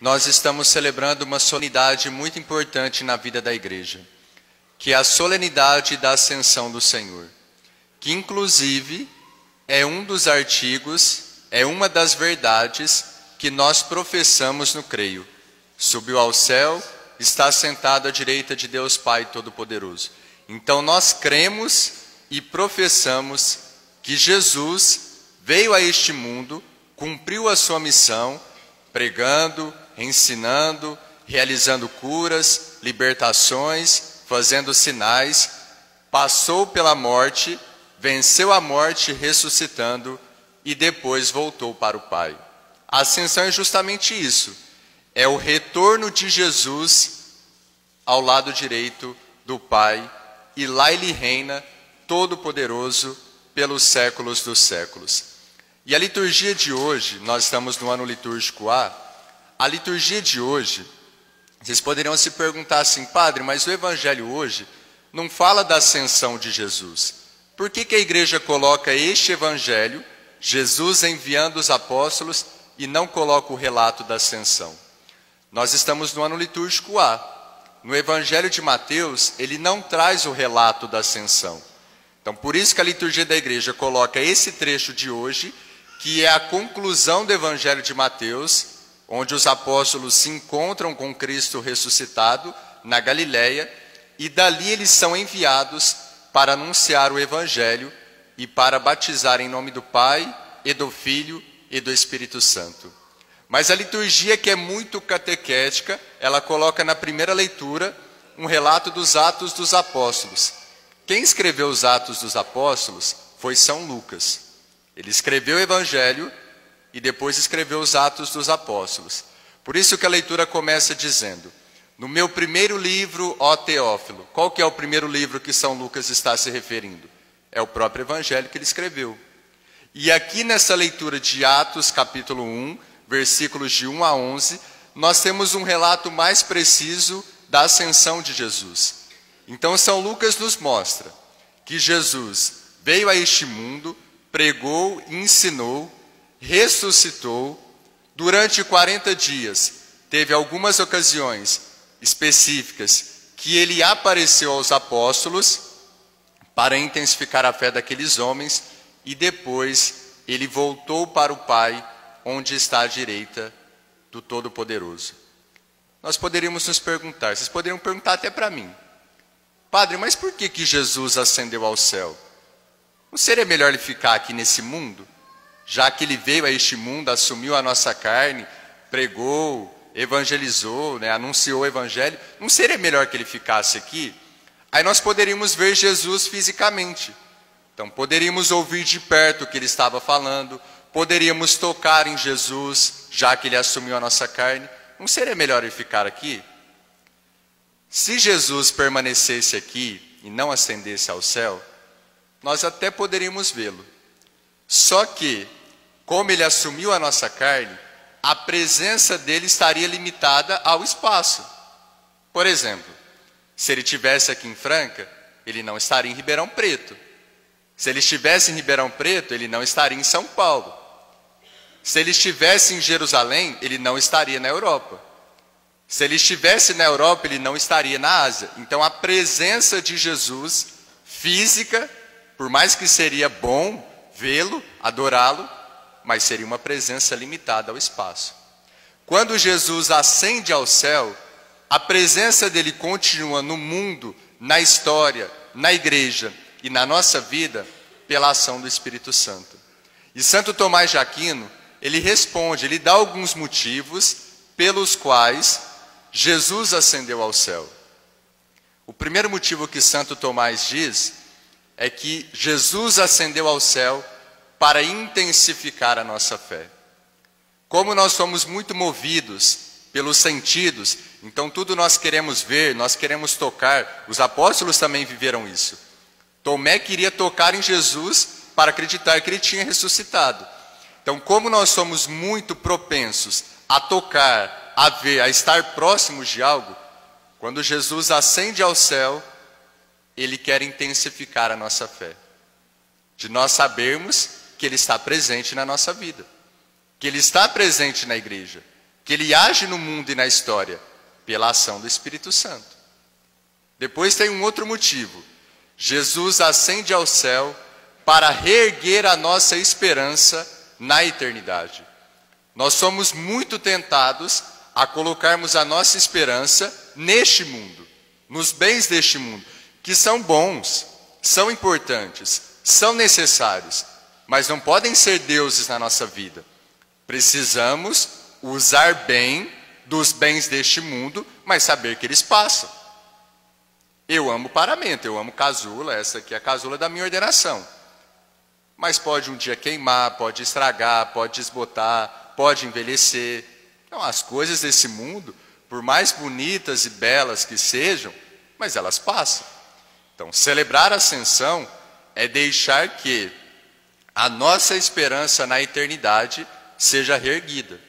nós estamos celebrando uma solenidade muito importante na vida da igreja, que é a solenidade da Ascensão do Senhor, que inclusive é um dos artigos, é uma das verdades que nós professamos no creio. Subiu ao céu, está sentado à direita de Deus Pai Todo-Poderoso. Então nós cremos e professamos que Jesus veio a este mundo, cumpriu a sua missão, pregando, ensinando, realizando curas, libertações, fazendo sinais, passou pela morte, venceu a morte ressuscitando e depois voltou para o Pai. A ascensão é justamente isso, é o retorno de Jesus ao lado direito do Pai, e lá ele reina todo-poderoso pelos séculos dos séculos. E a liturgia de hoje, nós estamos no ano litúrgico a liturgia de hoje, vocês poderiam se perguntar assim, padre, mas o evangelho hoje não fala da ascensão de Jesus. Por que a igreja coloca este evangelho, Jesus enviando os apóstolos, e não coloca o relato da ascensão? Nós estamos no ano litúrgico A. No evangelho de Mateus, ele não traz o relato da ascensão. Então, por isso que a liturgia da igreja coloca esse trecho de hoje, que é a conclusão do evangelho de Mateus, onde os apóstolos se encontram com Cristo ressuscitado na Galileia, e dali eles são enviados para anunciar o evangelho e para batizar em nome do Pai, e do Filho e do Espírito Santo. Mas a liturgia, que é muito catequética, ela coloca na primeira leitura um relato dos Atos dos Apóstolos. Quem escreveu os Atos dos Apóstolos foi São Lucas. Ele escreveu o Evangelho e depois escreveu os Atos dos Apóstolos. Por isso que a leitura começa dizendo: no meu primeiro livro, ó Teófilo. Qual que é o primeiro livro que São Lucas está se referindo? É o próprio Evangelho que ele escreveu. E aqui nessa leitura de Atos, capítulo 1, versículos de 1 a 11, nós temos um relato mais preciso da ascensão de Jesus. Então São Lucas nos mostra que Jesus veio a este mundo, pregou, ensinou, ressuscitou, durante 40 dias, teve algumas ocasiões específicas que ele apareceu aos apóstolos para intensificar a fé daqueles homens, e depois ele voltou para o Pai, onde está à direita do Todo-Poderoso. Nós poderíamos nos perguntar, vocês poderiam perguntar até para mim, padre, mas por que Jesus ascendeu ao céu? Não seria melhor ele ficar aqui nesse mundo? Já que ele veio a este mundo, assumiu a nossa carne, pregou, evangelizou, anunciou o evangelho, não seria melhor que ele ficasse aqui? Aí nós poderíamos ver Jesus fisicamente. Então poderíamos ouvir de perto o que ele estava falando, poderíamos tocar em Jesus, já que ele assumiu a nossa carne. Não seria melhor ele ficar aqui? Se Jesus permanecesse aqui e não ascendesse ao céu, nós até poderíamos vê-lo. Só que, como ele assumiu a nossa carne, a presença dele estaria limitada ao espaço. Por exemplo, se ele estivesse aqui em Franca, ele não estaria em Ribeirão Preto. Se ele estivesse em Ribeirão Preto, ele não estaria em São Paulo. Se ele estivesse em Jerusalém, ele não estaria na Europa. Se ele estivesse na Europa, ele não estaria na Ásia. Então a presença de Jesus física, por mais que seria bom vê-lo, adorá-lo, mas seria uma presença limitada ao espaço. Quando Jesus ascende ao céu, a presença dele continua no mundo, na história, na igreja e na nossa vida, pela ação do Espírito Santo. E Santo Tomás de Aquino, ele responde, ele dá alguns motivos pelos quais Jesus ascendeu ao céu. O primeiro motivo que Santo Tomás diz é que Jesus ascendeu ao céu para intensificar a nossa fé. Como nós somos muito movidos pelos sentidos, então tudo nós queremos ver, nós queremos tocar. Os apóstolos também viveram isso. Tomé queria tocar em Jesus para acreditar que ele tinha ressuscitado. Então, como nós somos muito propensos a tocar, a ver, a estar próximos de algo, quando Jesus ascende ao céu, ele quer intensificar a nossa fé. De nós sabermos que ele está presente na nossa vida, que ele está presente na igreja, que ele age no mundo e na história? Pela ação do Espírito Santo. Depois tem um outro motivo. Jesus ascende ao céu para reerguer a nossa esperança na eternidade. Nós somos muito tentados a colocarmos a nossa esperança neste mundo, nos bens deste mundo, que são bons, são importantes, são necessários, mas não podem ser deuses na nossa vida. Precisamos usar bem dos bens deste mundo, mas saber que eles passam. Eu amo paramento, eu amo casula, essa aqui é a casula da minha ordenação. Mas pode um dia queimar, pode estragar, pode desbotar, pode envelhecer. Então, as coisas desse mundo, por mais bonitas e belas que sejam, mas elas passam. Então, celebrar a ascensão é deixar que a nossa esperança na eternidade seja reerguida.